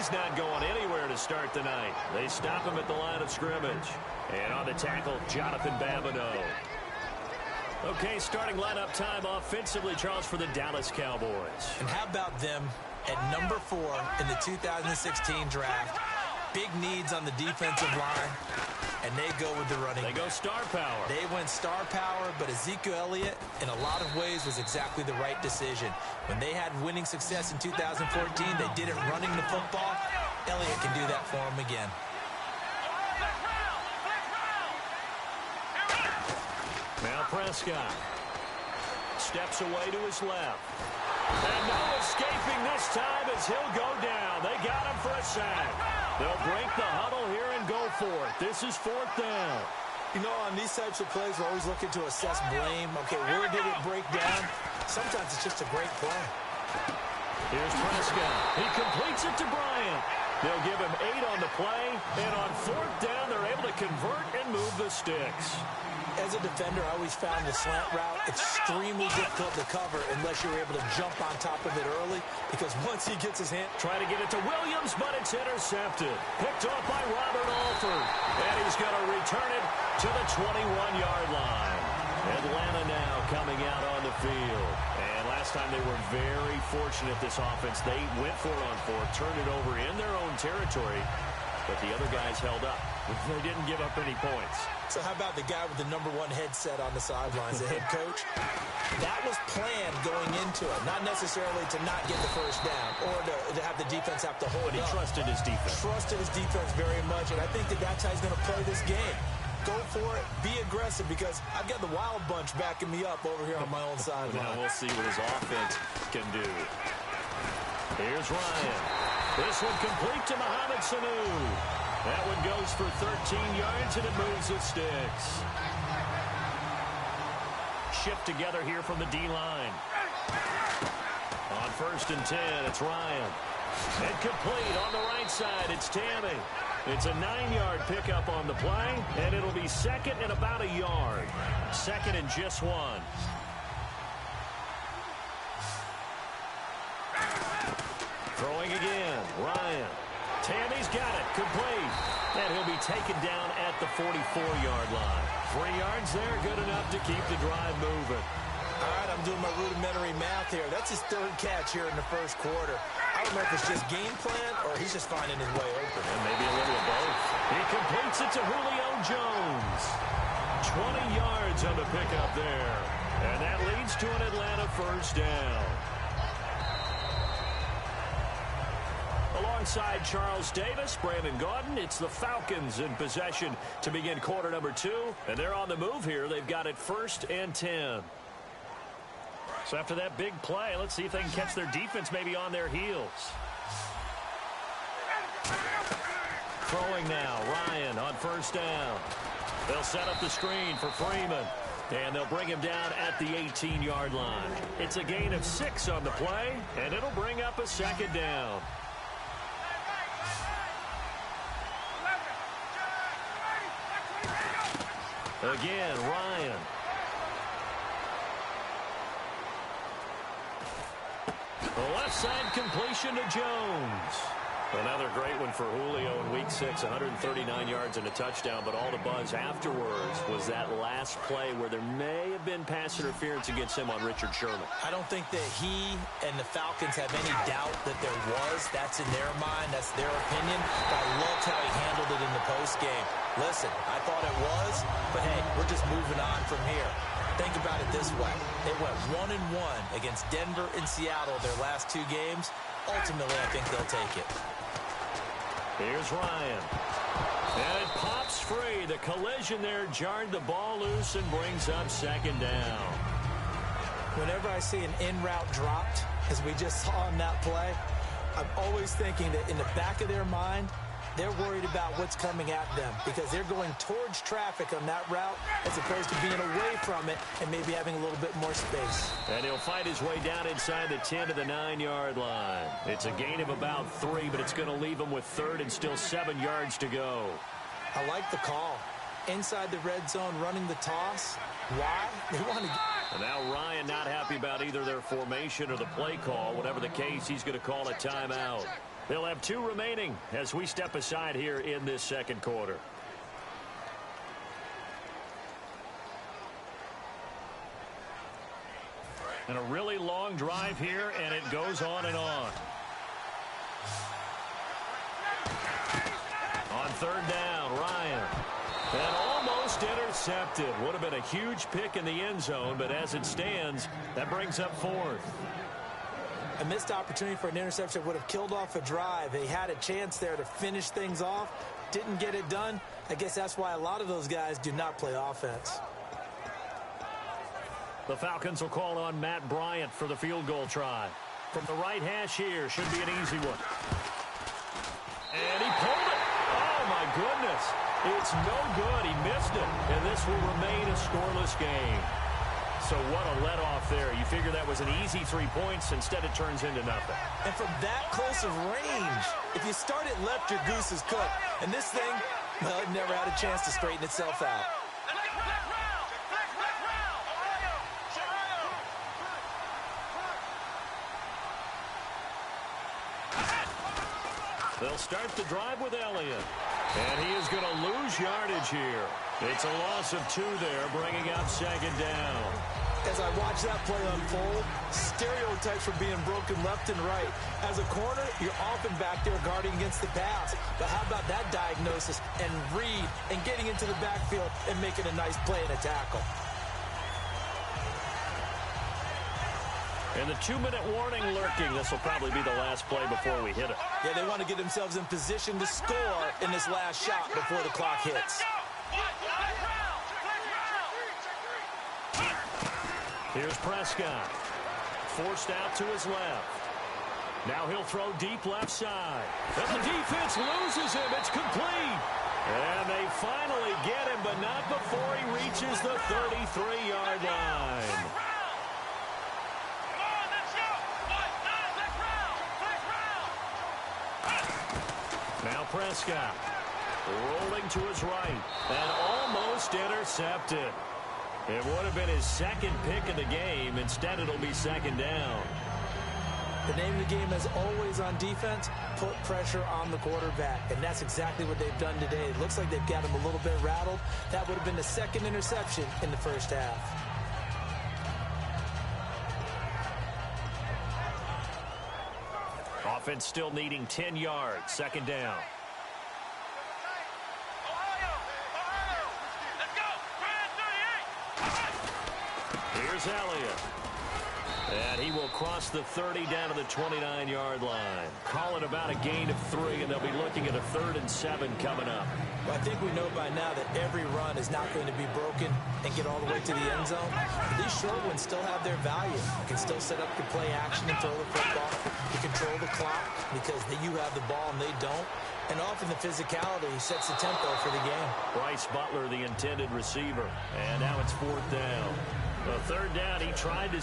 he's not going anywhere to start the night. They stop him at the line of scrimmage. And on the tackle, Jonathan Babineau. Okay, starting lineup time offensively, Charles, for the Dallas Cowboys. And how about them at number 4 in the 2016 draft? Big needs on the defensive line, and they go with the running. They go star power. They went star power, but Ezekiel Elliott, in a lot of ways, was exactly the right decision. When they had winning success in 2014, they did it running the football. Elliott can do that for them again. Now Prescott steps away to his left. And no escaping this time as he'll go down. They got him for a sack. They'll break the huddle here and go for it. This is 4th down. You know, on these types of plays, we're always looking to assess blame. Okay, where did it break down? Sometimes it's just a great play. Here's Prescott. He completes it to Bryant. They'll give him 8 on the play. And on 4th down, they're able to convert and move the sticks. As a defender, I always found the slant route extremely difficult to cover unless you're able to jump on top of it early, because once he gets his hand... Trying to get it to Williams, but it's intercepted. Picked off by Robert Alford. And he's going to return it to the 21-yard line. Atlanta now coming out on the field. And last time they were very fortunate, this offense. They went for it on 4th, turned it over in their own territory, but the other guys held up. They didn't give up any points. So how about the guy with the number 1 headset on the sidelines, the head coach? That was planned going into it, not necessarily to not get the first down or to have the defense have to hold But he up. trusted his defense. Trusted his defense very much, and I think that's how he's going to play this game. Go for it, be aggressive, because I've got the wild bunch backing me up over here on my own sideline. Now we'll see what his offense can do. Here's Ryan. This one complete to Mohamed Sanu. That one goes for 13 yards, and it moves the sticks. Shift together here from the D-line. On 1st and 10, it's Ryan. And complete on the right side, it's Tammy. It's a 9-yard pickup on the play, and it'll be 2nd and about a yard. 2nd and just 1. Throwing again, Ryan. Tammy's got it, complete. And he'll be taken down at the 44-yard line. 3 yards there, good enough to keep the drive moving. All right, I'm doing my rudimentary math here. That's his 3rd catch here in the 1st quarter. I don't know if it's just game plan or he's just finding his way open. And maybe a little of both. He completes it to Julio Jones. 20 yards on the pickup there. And that leads to an Atlanta 1st down. Alongside Charles Davis, Brandon Gaudin, it's the Falcons in possession to begin quarter number 2. And they're on the move here. They've got it 1st and 10. So after that big play, let's see if they can catch their defense maybe on their heels. Throwing now, Ryan on 1st down. They'll set up the screen for Freeman. And they'll bring him down at the 18-yard line. It's a gain of 6 on the play, and it'll bring up a 2nd down. Again, Ryan. The left side completion to Jones. Another great one for Julio in Week 6, 139 yards and a touchdown, but all the buzz afterwards was that last play where there may have been pass interference against him on Richard Sherman. I don't think that he and the Falcons have any doubt that there was. That's in their mind. That's their opinion. But I loved how he handled it in the postgame. Listen, I thought it was, but hey, we're just moving on from here. Think about it this way. They went 1-1 against Denver and Seattle their last 2 games. Ultimately, I think they'll take it. Here's Ryan. And it pops free. The collision there jarred the ball loose and brings up 2nd down. Whenever I see an in-route dropped, as we just saw in that play, I'm always thinking that in the back of their mind, they're worried about what's coming at them because they're going towards traffic on that route as opposed to being away from it and maybe having a little bit more space. And he'll fight his way down inside the 10 to the 9-yard line. It's a gain of about 3, but it's going to leave him with 3rd and still 7 yards to go. I like the call. Inside the red zone, running the toss. Why? They want to... And now Ryan not happy about either their formation or the play call. Whatever the case, he's going to call a timeout. They'll have 2 remaining as we step aside here in this second quarter. And a really long drive here, and it goes on and on. On third down, Ryan. And almost intercepted. Would have been a huge pick in the end zone, but as it stands, that brings up 4th. A missed opportunity for an interception would have killed off a drive. They had a chance there to finish things off. Didn't get it done. I guess that's why a lot of those guys do not play offense. The Falcons will call on Matt Bryant for the field goal try. From the right hash here, should be an easy one. And he pulled it. Oh, my goodness. It's no good. He missed it. And this will remain a scoreless game. So what a let-off there. You figure that was an easy 3 points. Instead, it turns into nothing. And from that close of range, if you start it left, your goose is cooked. And this thing, well, it never had a chance to straighten itself out. They'll start the drive with Elliott. And he is going to lose yardage here. It's a loss of 2 there, bringing up second down. As I watch that play unfold, stereotypes were being broken left and right. As a corner, you're often back there guarding against the pass. But how about that diagnosis and read and getting into the backfield and making a nice play and a tackle? And the 2-minute warning lurking. This will probably be the last play before we hit it. Yeah, they want to get themselves in position to score in this last shot before the clock hits. Here's Prescott. Forced out to his left. Now he'll throw deep left side. And the defense loses him. It's complete. And they finally get him, but not before he reaches the 33-yard line. Now Prescott rolling to his right and almost intercepted. It would have been his second pick of the game. Instead, it'll be second down. The name of the game is always on defense, put pressure on the quarterback. And that's exactly what they've done today. It looks like they've got him a little bit rattled. That would have been the second interception in the first half. Offense still needing 10 yards. Second down. Here's Elliott. And he will cross the 30 down to the 29-yard line. Call it about a gain of 3, and they'll be looking at a 3rd and 7 coming up. Well, I think we know by now that every run is not going to be broken and get all the way to the end zone. But these short ones still have their value. You can still set up your play action and throw the football. You control the clock because you have the ball and they don't. And often the physicality sets the tempo for the game. Bryce Butler, the intended receiver. And now it's 4th down. The 3rd down, he tried to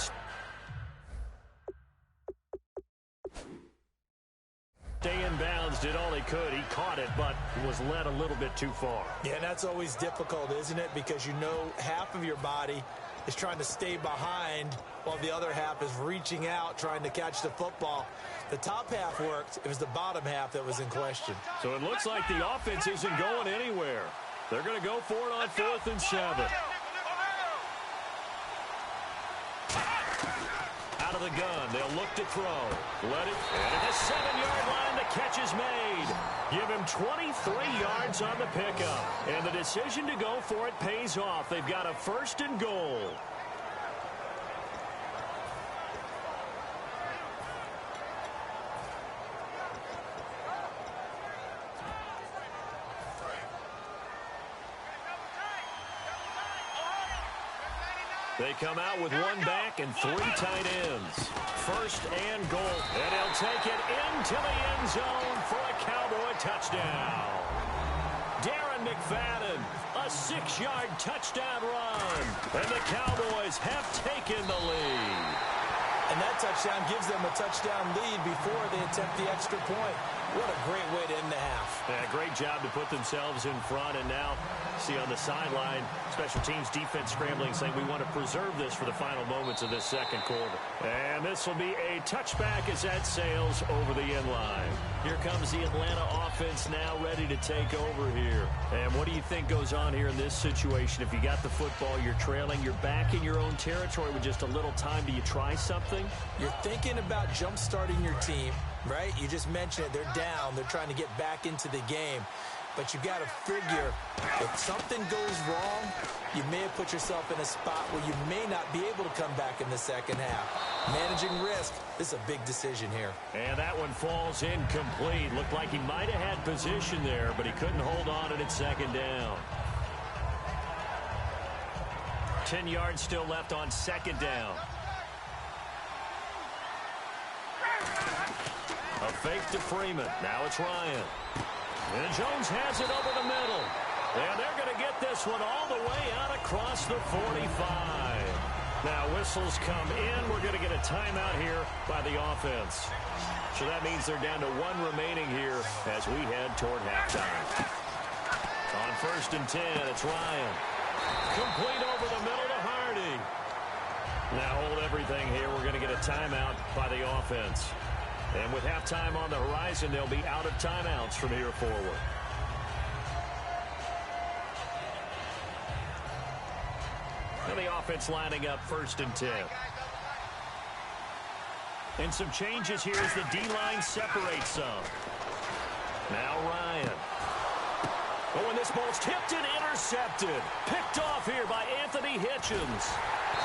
stay in bounds, did all he could. He caught it, but was led a little bit too far. Yeah, and that's always difficult, isn't it? Because you know half of your body is trying to stay behind while the other half is reaching out, trying to catch the football. The top half worked. It was the bottom half that was in question. So it looks like the offense isn't going anywhere. They're going to go for it on 4th and 7. Out of the gun, they'll look to throw. Let it, and at the 7-yard line, the catch is made. Give him 23 yards on the pickup. And the decision to go for it pays off. They've got a 1st and goal. They come out with 1 back and 3 tight ends. 1st and goal. And he'll take it into the end zone for a Cowboy touchdown. Darren McFadden, a 6-yard touchdown run. And the Cowboys have taken the lead. And that touchdown gives them a touchdown lead before they attempt the extra point. What a great way to end the half. Yeah, great job to put themselves in front, and now see on the sideline, special teams defense scrambling, saying we want to preserve this for the final moments of this second quarter. And this will be a touchback as that sails over the end line. Here comes the Atlanta offense now ready to take over here. And what do you think goes on here in this situation? If you got the football, you're trailing, you're back in your own territory with just a little time. Do you try something? You're thinking about jump-starting your team, right? You just mentioned it. They're down. They're trying to get back into the game. But you got to figure if something goes wrong, you may have put yourself in a spot where you may not be able to come back in the second half. Managing risk, this is a big decision here. And that one falls incomplete. Looked like he might have had position there, but he couldn't hold on at second down. 10 yards still left on second down. A fake to Freeman. Now it's Ryan. And Jones has it over the middle. And they're going to get this one all the way out across the 45. Now whistles come in. We're going to get a timeout here by the offense. So that means they're down to one remaining here as we head toward halftime. On 1st and 10, it's Ryan. Complete over the middle to Hardy. Now hold everything here. We're going to get a timeout by the offense. And with halftime on the horizon, they'll be out of timeouts from here forward. And the offense lining up 1st and 10. And some changes here as the D-line separates some. Now Ryan. Oh, and this ball's tipped and intercepted. Picked off here by Anthony Hitchens.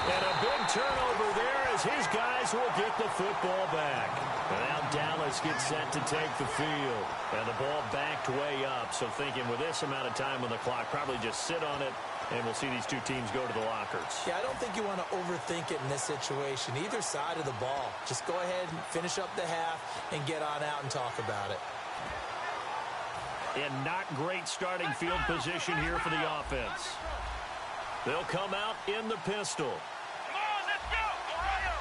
And a big turnover there as his guys will get the football back. And now Dallas gets set to take the field. And the ball backed way up. So thinking with this amount of time on the clock, probably just sit on it, and we'll see these two teams go to the lockers. Yeah, I don't think you want to overthink it in this situation. Either side of the ball. Just go ahead and finish up the half and get on out and talk about it. And not great starting field position here for the offense. They'll come out in the pistol. Come on, let's go! Ohio!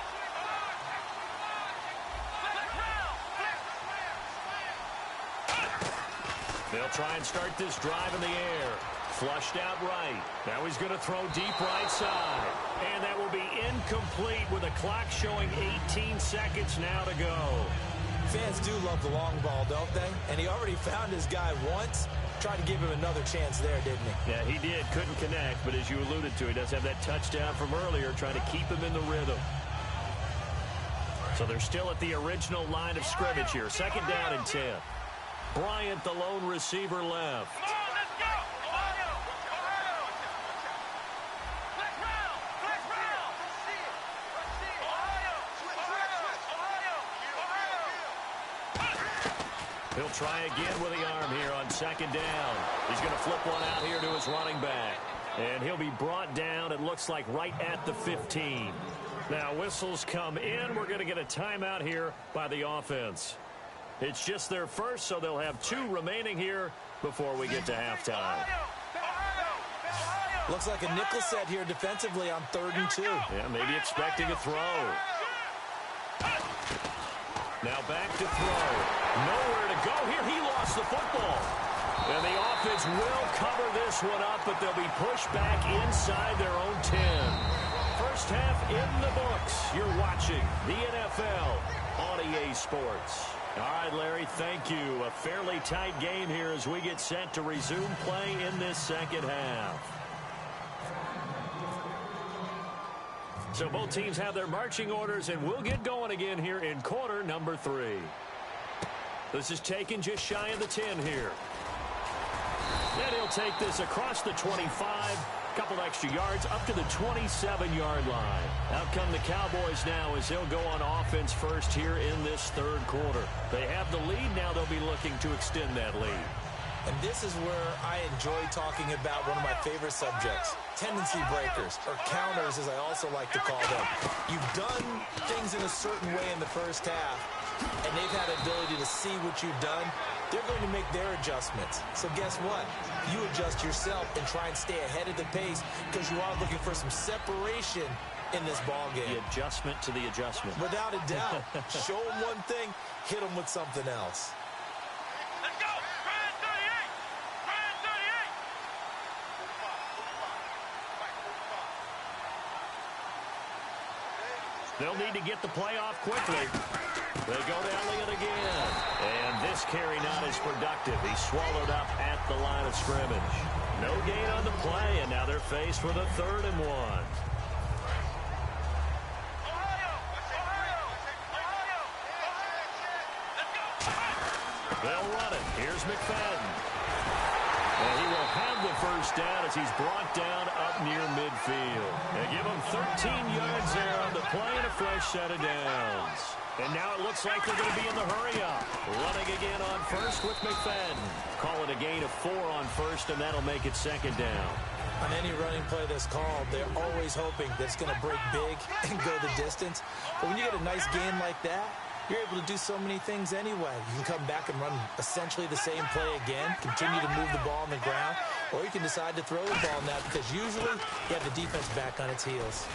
They'll try and start this drive in the air. Flushed out right. Now he's going to throw deep right side. And that will be incomplete with a clock showing 18 seconds now to go. Fans do love the long ball, don't they? And he already found his guy once. Tried to give him another chance there, didn't he? Yeah, he did. Couldn't connect, but as you alluded to, he does have that touchdown from earlier, trying to keep him in the rhythm. So they're still at the original line of scrimmage here. 2nd down and 10. Bryant, the lone receiver, left. Come on, let's go! Ohio! Ohio! Flex round! Flex round! Ohio! Ohio! Ohio! He'll try again with the arm here on 2nd down. He's going to flip one out here to his running back. And he'll be brought down, it looks like, right at the 15. Now whistles come in. We're going to get a timeout here by the offense. It's just their first, so they'll have 2 remaining here before we get to halftime. Looks like a nickel set here defensively on 3rd and 2. Yeah, maybe expecting a throw. Now back to throw. Nowhere to go here. He lost the football. And the offense will cover this one up, but they'll be pushed back inside their own 10. First half in the books. You're watching the NFL on EA Sports. All right, Larry, thank you. A fairly tight game here as we get set to resume play in this second half. So both teams have their marching orders, and we'll get going again here in quarter number 3. This is taken just shy of the 10 here. And he'll take this across the 25. Couple extra yards up to the 27-yard line. Out come the Cowboys now as they'll go on offense first here in this 3rd quarter. They have the lead. Now they'll be looking to extend that lead. And this is where I enjoy talking about one of my favorite subjects, tendency breakers, or counters as I also like to call them. You've done things in a certain way in the first half, and they've had the ability to see what you've done. They're going to make their adjustments. So guess what? You adjust yourself and try and stay ahead of the pace because you are looking for some separation in this ball game. The adjustment to the adjustment. Without a doubt. Show them one thing, hit them with something else. Let's go! They'll need to get the play off quickly. They go down it again. And this carry not as productive. He's swallowed up at the line of scrimmage. No gain on the play, and now they're faced with a 3rd and 1. They'll run it. Here's McFadden. And he will have the first down as he's brought down up near midfield. They give him 13 yards there on the play and a fresh set of downs. And now it looks like they're going to be in the hurry-up. Running again on first with McFadden. Call it a gain of 4 on first, and that'll make it 2nd down. On any running play that's called, they're always hoping that it's going to break big and go the distance. But when you get a nice gain like that, you're able to do so many things anyway. You can come back and run essentially the same play again, continue to move the ball on the ground, or you can decide to throw the ball now because usually you have the defense back on its heels.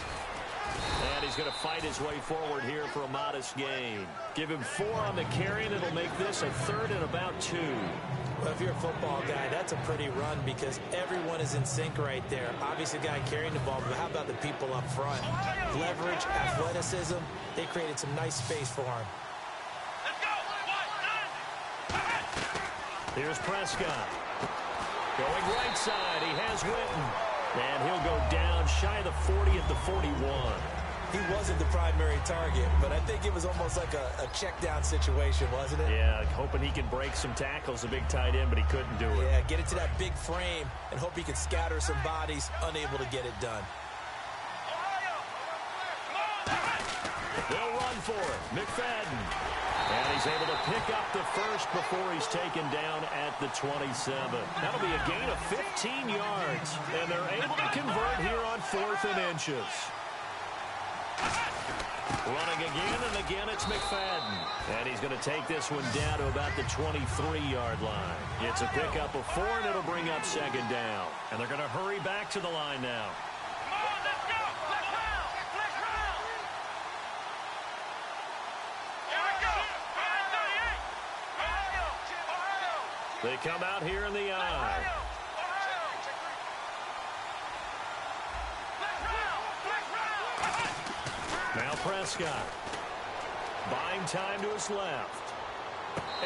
And he's going to fight his way forward here for a modest gain. Give him 4 on the carry, and it'll make this a 3rd and about 2. Well, if you're a football guy, that's a pretty run because everyone is in sync right there. Obviously, the guy carrying the ball, but how about the people up front? Leverage, athleticism, they created some nice space for him. Here's Prescott. Going right side, he has Witten. And he'll go down shy of the 40 at the 41. He wasn't the primary target, but I think it was almost like a check down situation, wasn't it? Yeah, hoping he can break some tackles, a big tight end, but he couldn't do it. Yeah, get it to that big frame and hope he could scatter some bodies, unable to get it done. They'll run for it. McFadden. And he's able to pick up the first before he's taken down at the 27. That'll be a gain of 15 yards. And they're able to convert here on 4th and inches. Running again, and again it's McFadden. And he's going to take this one down to about the 23-yard line. It's a pickup of 4, and it'll bring up 2nd down. And they're going to hurry back to the line now. They come out here in the eye. Now Prescott. Buying time to his left.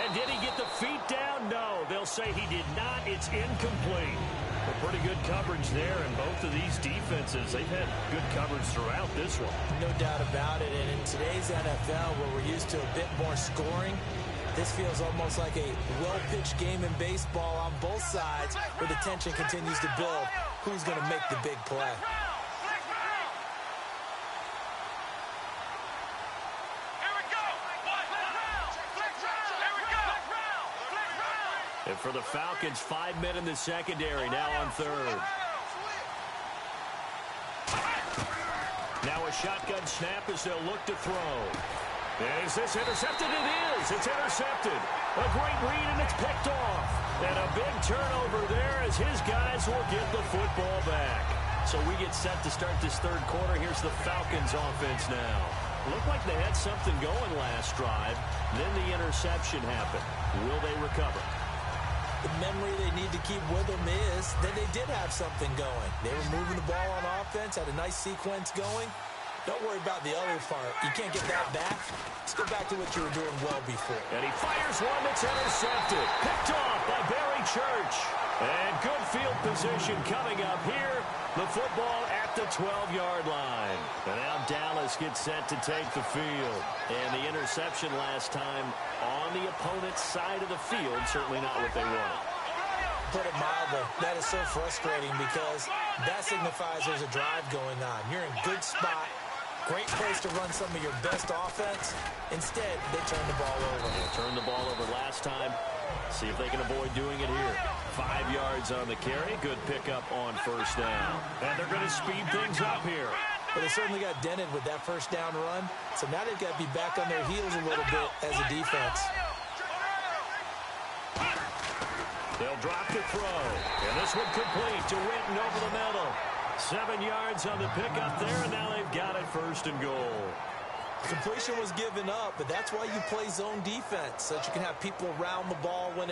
And did he get the feet down? No. They'll say he did not. It's incomplete. But pretty good coverage there, and both of these defenses, they've had good coverage throughout this one. No doubt about it. And in today's NFL, where we're used to a bit more scoring, this feels almost like a well-pitched game in baseball on both sides where the tension continues to build. Who's going to make the big play? And for the Falcons, 5 men in the secondary, now on 3rd. Now a shotgun snap as they'll look to throw. Is this intercepted? It is. It's intercepted. A great read, and it's picked off. And a big turnover there as his guys will get the football back. So we get set to start this 3rd quarter. Here's the Falcons offense now. Looked like they had something going last drive. Then the interception happened. Will they recover? The memory they need to keep with them is that they did have something going. They were moving the ball on offense, had a nice sequence going. Don't worry about the other part. You can't get that back. Let's go back to what you were doing well before. And he fires one that's intercepted. Picked off by Barry Church. And good field position coming up here. The football at the 12-yard line. And now Dallas gets set to take the field. And the interception last time on the opponent's side of the field. Certainly not what they wanted. Put it mildly, that is so frustrating because that signifies there's a drive going on. You're in good spot. Great place to run some of your best offense. Instead, they turn the ball over. They turned the ball over last time. See if they can avoid doing it here. 5 yards on the carry. Good pickup on first down. And they're going to speed things up here. But they certainly got dented with that first down run. So now they've got to be back on their heels a little bit as a defense. They'll drop the throw. And this one complete to Witten over the middle. 7 yards on the pickup there, and now they've got it 1st and goal. Completion was given up, but that's why you play zone defense, so that you can have people around the ball when